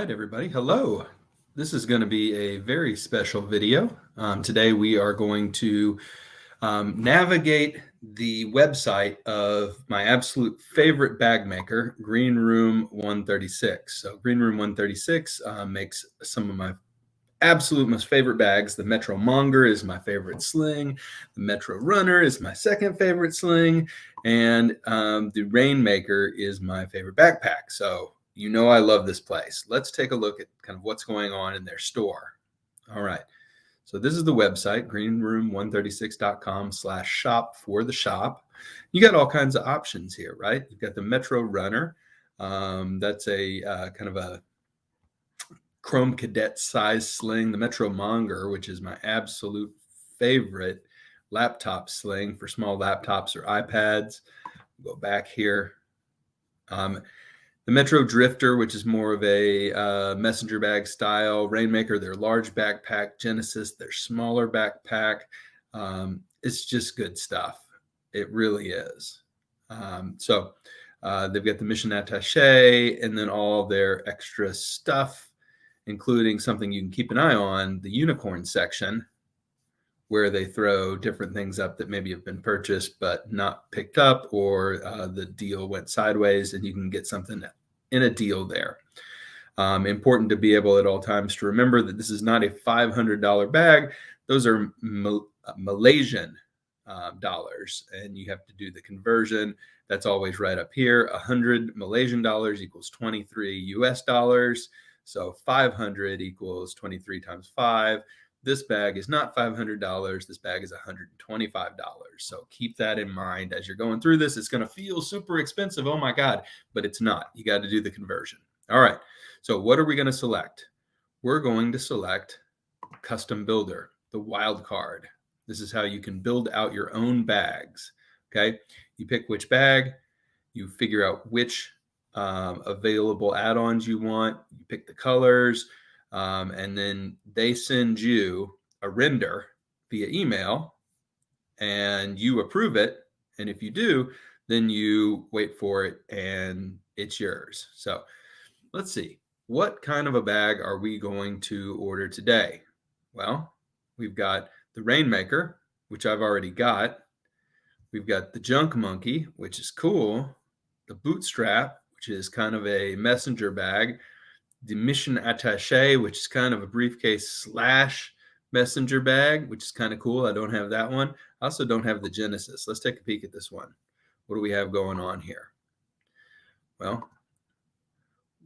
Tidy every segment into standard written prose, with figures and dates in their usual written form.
right, everybody. Hello. This is going to be a very special video. Today we are going to navigate the website of my absolute favorite bag maker, Greenroom136. So Greenroom136 makes some of my absolute most favorite bags. The Metro Monger is my favorite sling. The Metro Runner is my second favorite sling. And the Rainmaker is my favorite backpack. So you know I love this place. Let's take a look at kind of what's going on in their store. All right. So this is the website, greenroom136.com/shop for the shop. You got all kinds of options here, right? You've got the Metro Runner. That's a kind of a Chrome Cadet size sling. The Metro Monger, which is my absolute favorite laptop sling for small laptops or iPads. Go back here. The Metro Drifter, which is more of a messenger bag style. Rainmaker, their large backpack. Genesis, their smaller backpack. It's just good stuff. It really is. So they've got the Mission Attache and then all their extra stuff, including something you can keep an eye on, the unicorn section, where they throw different things up that maybe have been purchased but not picked up, or the deal went sideways and you can get something in a deal there. Important to be able at all times to remember that this is not a $500 bag. Those are Malaysian dollars, and you have to do the conversion. That's always right up here. 100 Malaysian dollars equals 23 US dollars. So 500 equals 23 times 5. This bag is not $500. This bag is $125. So keep that in mind as you're going through this. It's going to feel super expensive. Oh my God, but it's not. You got to do the conversion. All right. So what are we going to select? We're going to select Custom Builder, the WILDCARD. This is how you can build out your own bags. Okay. You pick which bag, you figure out which available add-ons you want, you pick the colors, and then they send you a render via email and you approve it. And if you do, then you wait for it and it's yours. So let's see, what kind of a bag are we going to order today? Well, we've got the Rainmaker, which I've already got. We've got the Junk Monkey, which is cool. The Bootstrap, which is kind of a messenger bag. The Mission Attache, which is kind of a briefcase / messenger bag, which is kind of cool. I don't have that one. I also don't have the Genesis. Let's take a peek at this one. What do we have going on here? Well,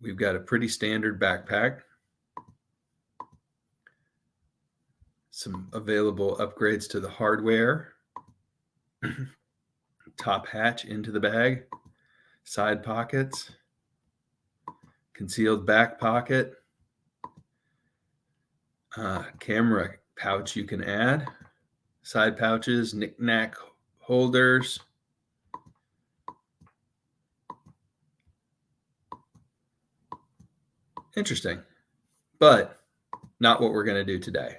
we've got a pretty standard backpack. Some available upgrades to the hardware. Top hatch into the bag. Side pockets. Concealed back pocket. Camera pouch you can add. Side pouches, knick-knack holders. Interesting, but not what we're going to do today.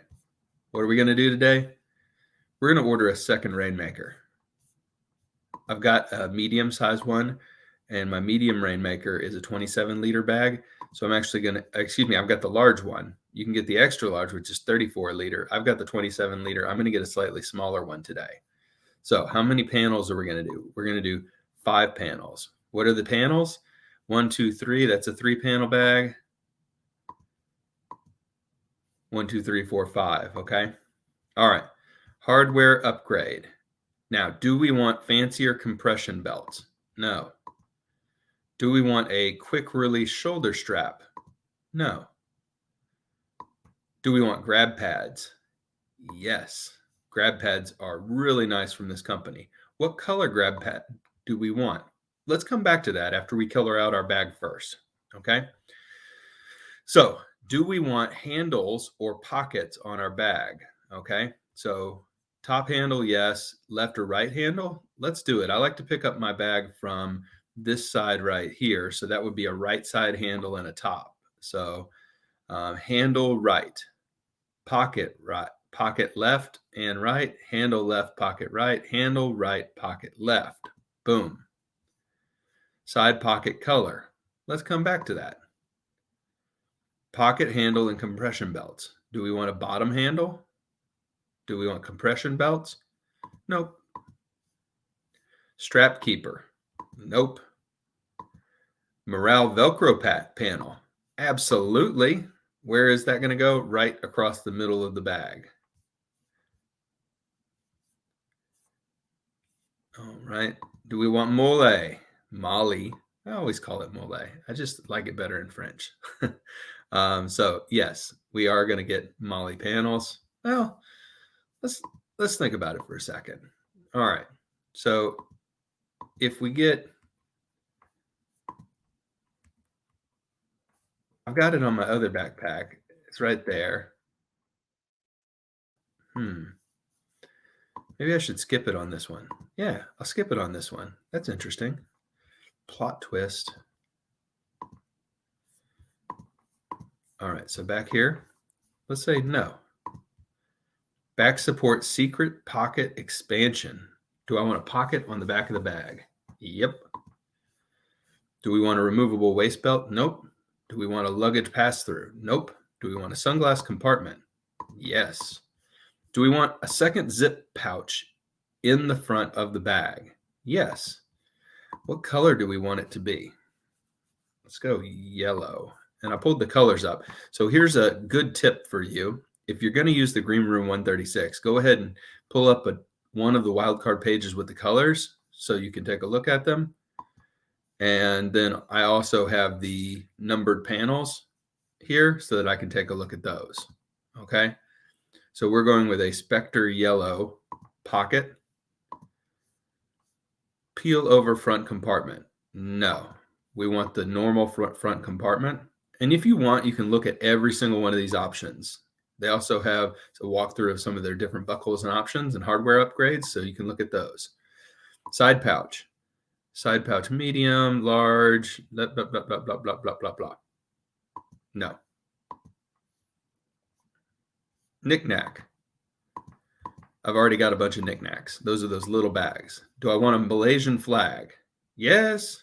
What are we going to do today? We're going to order a second Rainmaker. I've got a medium size one, and my medium Rainmaker is a 27-liter bag. So I'm actually going to, I've got the large one. You can get the extra large, which is 34-liter. I've got the 27-liter. I'm going to get a slightly smaller one today. So how many panels are we going to do? We're going to do 5 panels. What are the panels? 1, 2, 3. That's a 3-panel bag. 1, 2, 3, 4, 5. Okay. All right. Hardware upgrade. Now, do we want fancier compression belts? No. Do we want a quick release shoulder strap? No. Do we want grab pads? Yes. Grab pads are really nice from this company. What color grab pad do we want? Let's come back to that after we color out our bag first. Okay. So, do we want handles or pockets on our bag? Okay. So, top handle, yes. Left or right handle? Let's do it. I like to pick up my bag from this side right here. So that would be a right side handle and a top. So handle right, pocket right, pocket left and right, handle left, pocket right, handle right, pocket left. Boom. Side pocket color. Let's come back to that. Pocket handle and compression belts. Do we want a bottom handle? Do we want compression belts? Nope. Strap keeper. Nope. Morale Velcro panel. Absolutely. Where is that going to go? Right across the middle of the bag. All right. Do we want mole? Molly. I always call it mole. I just like it better in French. So yes, we are going to get Molly panels. Well, let's think about it for a second. All right. So if we get, I've got it on my other backpack. It's right there. Maybe I should skip it on this one. Yeah, I'll skip it on this one. That's interesting. Plot twist. All right, so back here, let's say no. Back support secret pocket expansion. Do I want a pocket on the back of the bag? Yep. Do we want a removable waist belt? Nope. Do we want a luggage pass-through? Nope. Do we want a sunglass compartment? Yes. Do we want a second zip pouch in the front of the bag? Yes. What color do we want it to be? Let's go yellow. And I pulled the colors up. So here's a good tip for you. If you're going to use the Greenroom136, go ahead and pull up one of the wildcard pages with the colors so you can take a look at them. And then I also have the numbered panels here so that I can take a look at those. Okay. So we're going with a Spectre yellow pocket. Peel over front compartment. No, we want the normal front compartment. And if you want, you can look at every single one of these options. They also have a walkthrough of some of their different buckles and options and hardware upgrades, so you can look at those. Side pouch medium, large, blah, blah, blah, blah, blah, blah, blah, blah, blah. No. Knick-knack. I've already got a bunch of knickknacks. Those are those little bags. Do I want a Malaysian flag? Yes.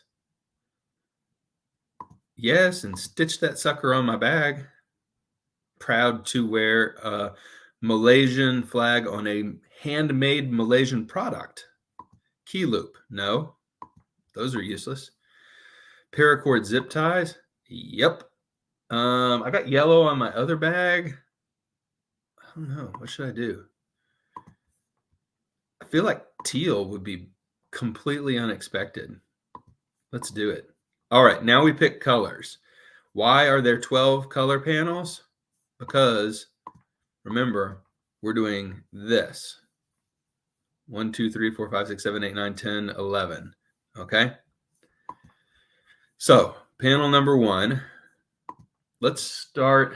Yes, and stitch that sucker on my bag. Proud to wear a Malaysian flag on a handmade Malaysian product. Key loop. No, those are useless. Paracord zip ties. Yep. I got yellow on my other bag. I don't know. What should I do? I feel like teal would be completely unexpected. Let's do it. All right, now we pick colors. Why are there 12 color panels? Because remember, we're doing this. 1, 2, 3, 4, 5, 6, 7, 8, 9, 10, 11. Okay? So, panel number 1. Let's start,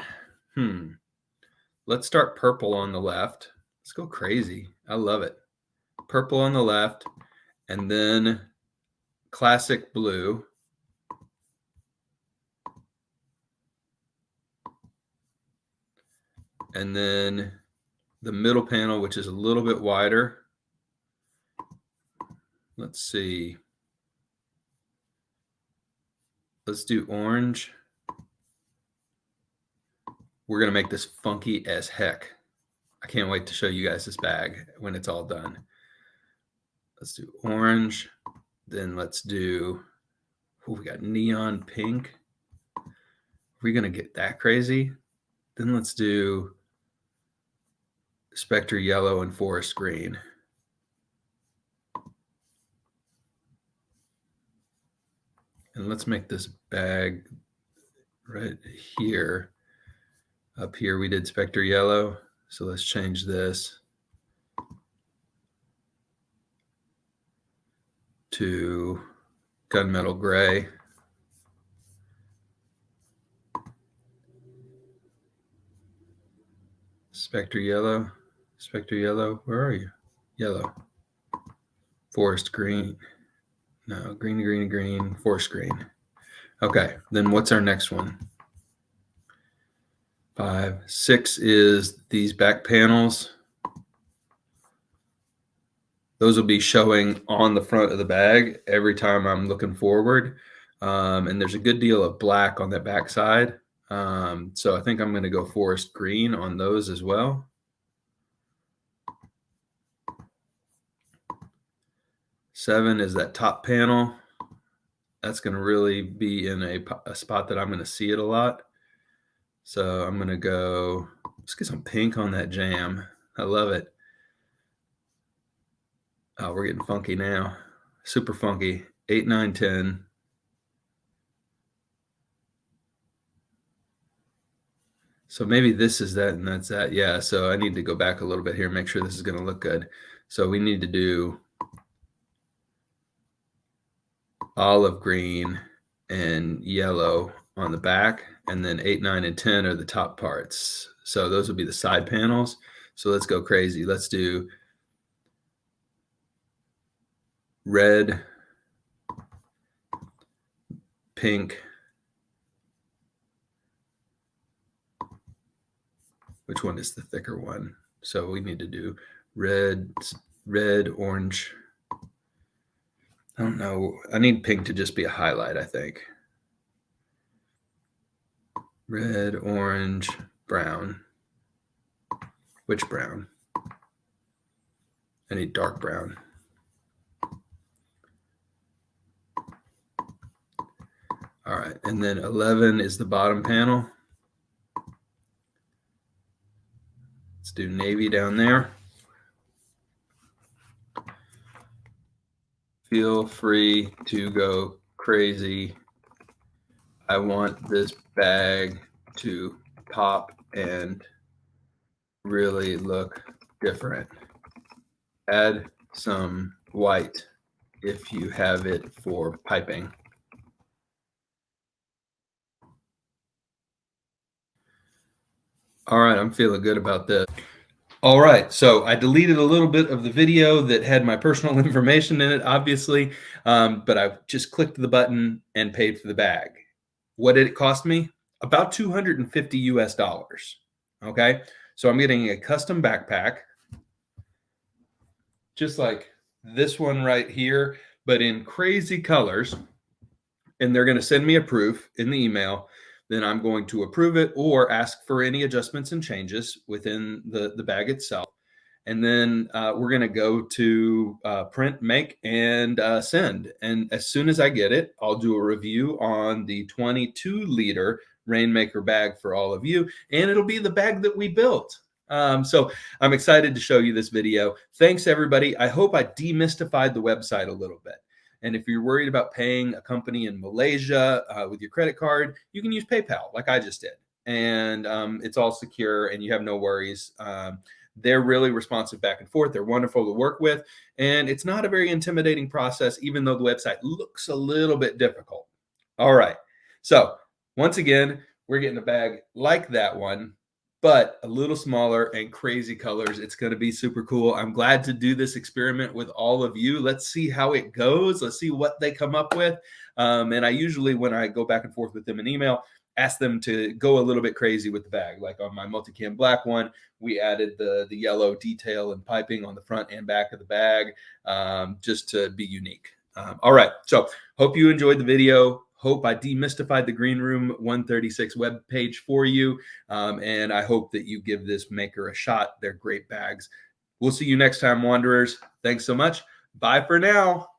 let's start purple on the left. Let's go crazy. I love it. Purple on the left, and then classic blue. And then the middle panel, which is a little bit wider. Let's see. Let's do orange. We're going to make this funky as heck. I can't wait to show you guys this bag when it's all done. Let's do orange. Then let's do, we got neon pink. Are we going to get that crazy? Then let's do Spectre yellow and forest green. And let's make this bag right here. Up here we did Spectre yellow. So let's change this to gunmetal gray. Spectre yellow, where are you? Yellow. Forest green. No, green, forest green. Okay, then what's our next one? 5, 6 is these back panels. Those will be showing on the front of the bag every time I'm looking forward. And there's a good deal of black on that back side. So I think I'm going to go forest green on those as well. Seven is that top panel. That's going to really be in a spot that I'm going to see it a lot. So I'm going to go, let's get some pink on that jam. I love it. Oh, we're getting funky now. Super funky. 8, 9, 10. So maybe this is that and that's that. Yeah, so I need to go back a little bit here and make sure this is going to look good. So we need to do olive green and yellow on the back, and then 8, 9, and 10 are the top parts. So those will be the side panels. So let's go crazy. Let's do red, pink. Which one is the thicker one? So we need to do red, orange. I don't know. I need pink to just be a highlight, I think. Red, orange, brown. Which brown? I need dark brown. All right, and then 11 is the bottom panel. Let's do navy down there. Feel free to go crazy. I want this bag to pop and really look different. Add some white if you have it for piping. All right, I'm feeling good about this. All right, so I deleted a little bit of the video that had my personal information in it, obviously, but I just clicked the button and paid for the bag. What did it cost me? About $250 US. Okay, so I'm getting a custom backpack, just like this one right here, but in crazy colors. And they're going to send me a proof in the email. Then I'm going to approve it or ask for any adjustments and changes within the bag itself. And then we're going to go to print, make, and send. And as soon as I get it, I'll do a review on the 22-liter Rainmaker bag for all of you. And it'll be the bag that we built. So I'm excited to show you this video. Thanks, everybody. I hope I demystified the website a little bit. And if you're worried about paying a company in Malaysia with your credit card, you can use PayPal like I just did. And it's all secure and you have no worries. They're really responsive back and forth. They're wonderful to work with. And it's not a very intimidating process, even though the website looks a little bit difficult. All right. So once again, we're getting a bag like that one, but a little smaller and crazy colors. It's going to be super cool. I'm glad to do this experiment with all of you. Let's see how it goes. Let's see what they come up with. And I usually, when I go back and forth with them in email, ask them to go a little bit crazy with the bag. Like on my multicam black one, we added the yellow detail and piping on the front and back of the bag just to be unique. All right. So hope you enjoyed the video. Hope I demystified the Greenroom136 webpage for you. And I hope that you give this maker a shot. They're great bags. We'll see you next time, Wanderers. Thanks so much. Bye for now.